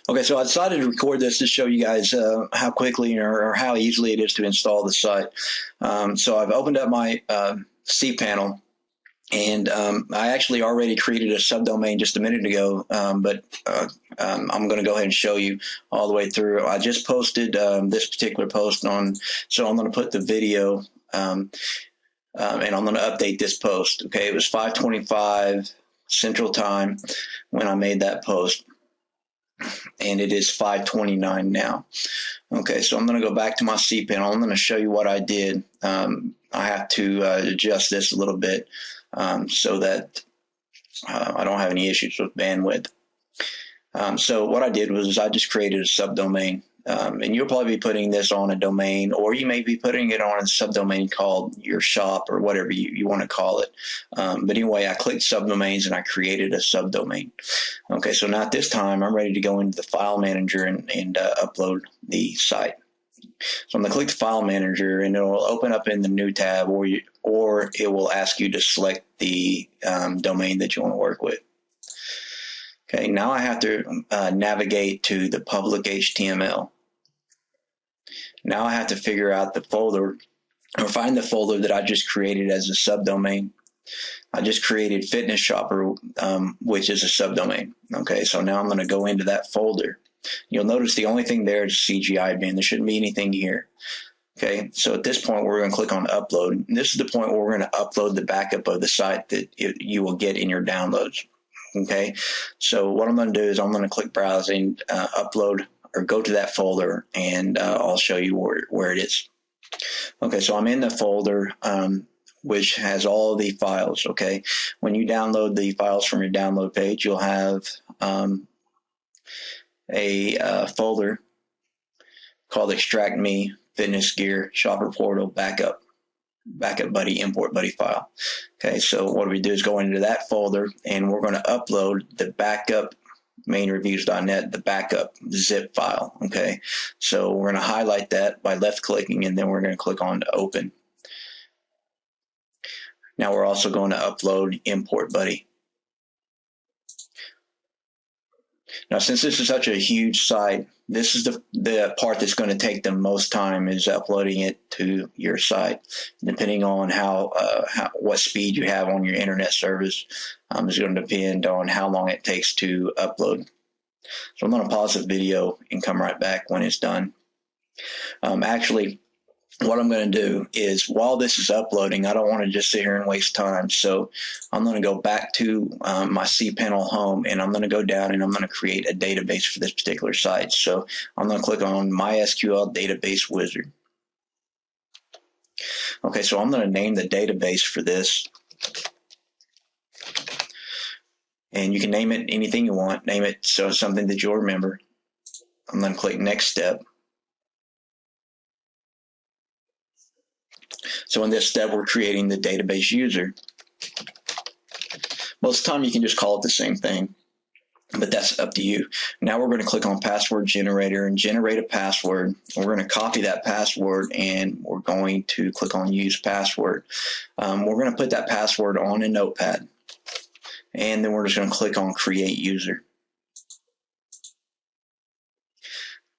Okay, so I decided to record this to show you guys how quickly or how easily it is to install the site. So I've opened up my cPanel, and I actually already created a subdomain just a minute ago, but I'm going to go ahead and show you all the way through. I just posted this particular post on, so I'm going to put the video, and I'm going to update this post. Okay, it was 5:25 Central Time when I made that post, and it is 5:29 now. Okay, so I'm going to go back to my cPanel. I'm going to show you what I did. I have to adjust this a little bit so that I don't have any issues with bandwidth. So what I did was I just created a subdomain. And you'll probably be putting this on a domain, or you may be putting it on a subdomain called your shop or whatever you want to call it. But anyway, I clicked subdomains and I created a subdomain. Okay, so now at this time, I'm ready to go into the file manager and upload the site. So I'm going to click the file manager, and it will open up in the new tab, or it will ask you to select the domain that you want to work with. Okay, now I have to navigate to the public HTML. Now I have to figure out the folder, or find the folder that I just created as a subdomain. I just created Fitness Shopper, which is a subdomain. Okay, so now I'm going to go into that folder. You'll notice the only thing there is CGI bin. There shouldn't be anything here. Okay, so at this point, we're going to click on Upload. And this is the point where we're going to upload the backup of the site that you will get in your downloads. Okay, so what I'm going to do is I'm going to click Browsing, Upload, or go to that folder, and I'll show you where it is. Okay, so I'm in the folder which has all the files. Okay, when you download the files from your download page, you'll have a folder called Extract Me, Fitness Gear, Shopper Portal, Backup Buddy, Import Buddy file. Okay, so what we do is go into that folder, and we're going to upload the backup mainreviews.net, the backup zip file. Okay, so we're going to highlight that by left clicking, and then we're going to click on to open. Now we're also going to upload Import Buddy. Now, since this is such a huge site, this is the part that's going to take the most time, is uploading it to your site. Depending on what speed you have on your internet service, is going to depend on how long it takes to upload. So I'm going to pause the video and come right back when it's done. Actually, what I'm going to do is, while this is uploading, I don't want to just sit here and waste time. So I'm going to go back to my cPanel home, and I'm going to go down and I'm going to create a database for this particular site. So I'm going to click on MySQL Database Wizard. Okay, so I'm going to name the database for this. And you can name it anything you want. Name it so something that you'll remember. I'm going to click Next Step. So in this step, we're creating the database user. Most of the time, you can just call it the same thing, but that's up to you. Now we're going to click on Password Generator and generate a password. We're going to copy that password, and we're going to click on Use Password. We're going to put that password on a notepad, and then we're just going to click on Create User.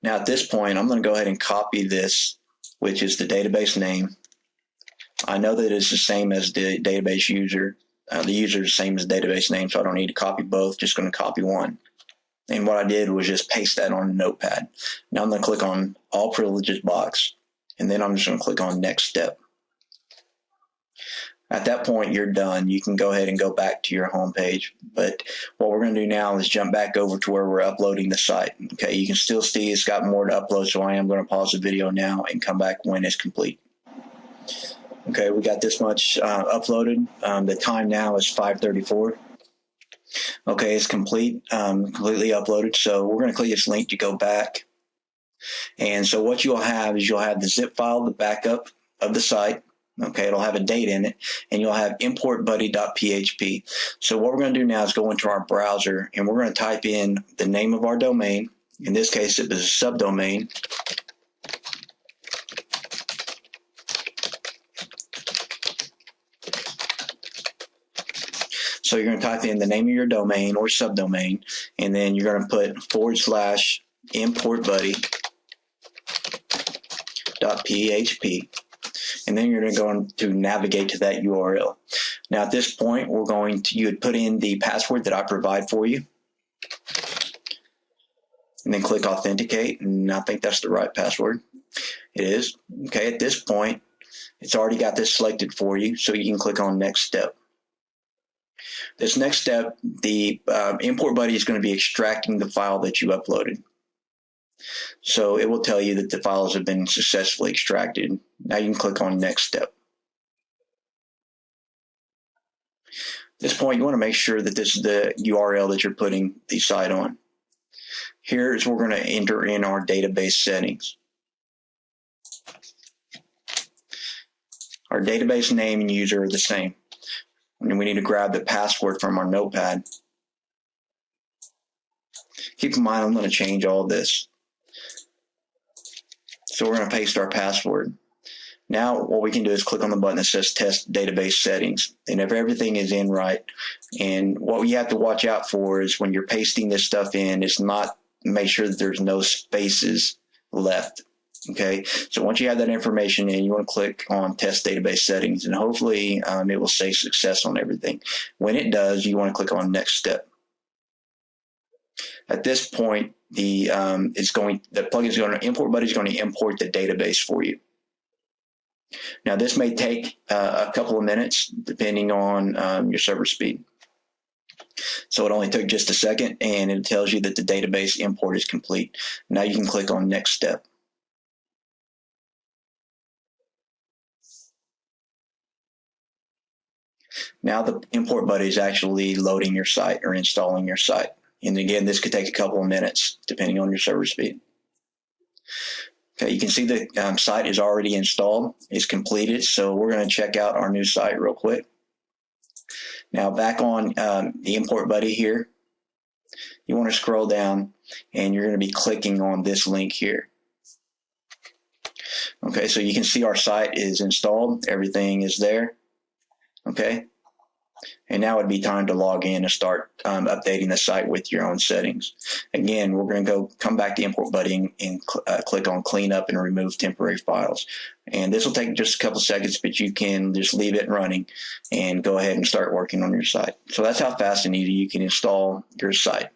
Now at this point, I'm going to go ahead and copy this, which is the database name. I know that it's the same as the database user. The user is the same as the database name, so I don't need to copy both. Just going to copy one. And what I did was just paste that on a notepad. Now I'm going to click on All Privileges box, and then I'm just going to click on Next Step. At that point, you're done. You can go ahead and go back to your home page. But what we're going to do now is jump back over to where we're uploading the site. Okay, you can still see it's got more to upload, so I am going to pause the video now and come back when it's complete. Okay, we got this much uploaded. The time now is 5:34. Okay, it's complete, completely uploaded. So we're going to click this link to go back. And so what you'll have is you'll have the zip file, the backup of the site. Okay, it'll have a date in it, and you'll have importbuddy.php. So what we're going to do now is go into our browser, and we're going to type in the name of our domain. In this case, it was a subdomain. So you're going to type in the name of your domain or subdomain, and then you're going to put /importbuddy.php, and then you're going to navigate to that URL. Now at this point, you would put in the password that I provide for you, and then click authenticate, and I think that's the right password. It is. Okay, at this point, it's already got this selected for you, so you can click on next step. This next step, the import buddy is going to be extracting the file that you uploaded. So it will tell you that the files have been successfully extracted. Now you can click on next step. At this point, you want to make sure that this is the URL that you're putting the site on. Here is where we're going to enter in our database settings. Our database name and user are the same. And we need to grab the password from our notepad. Keep in mind, I'm going to change all this. So we're going to paste our password. Now what we can do is click on the button that says Test Database Settings. And if everything is in right, and what you have to watch out for is when you're pasting this stuff in, is not make sure that there's no spaces left. Okay, so once you have that information in, you want to click on Test Database Settings, and hopefully it will say success on everything. When it does, you want to click on Next Step. At this point, the plugin is going to import buddy is going to import the database for you. Now this may take a couple of minutes depending on your server speed. So it only took just a second, and it tells you that the database import is complete. Now you can click on Next Step. Now the import buddy is actually loading your site or installing your site. And again, this could take a couple of minutes depending on your server speed. Okay, you can see the site is already installed, it's completed, so we're going to check out our new site real quick. Now back on the import buddy here, you want to scroll down and you're going to be clicking on this link here. Okay, so you can see our site is installed, everything is there. Okay, and now it'd be time to log in and start updating the site with your own settings. Again, we're going to come back to import buddy and click on clean up and remove temporary files. And this will take just a couple seconds, but you can just leave it running and go ahead and start working on your site. So that's how fast and easy you can install your site.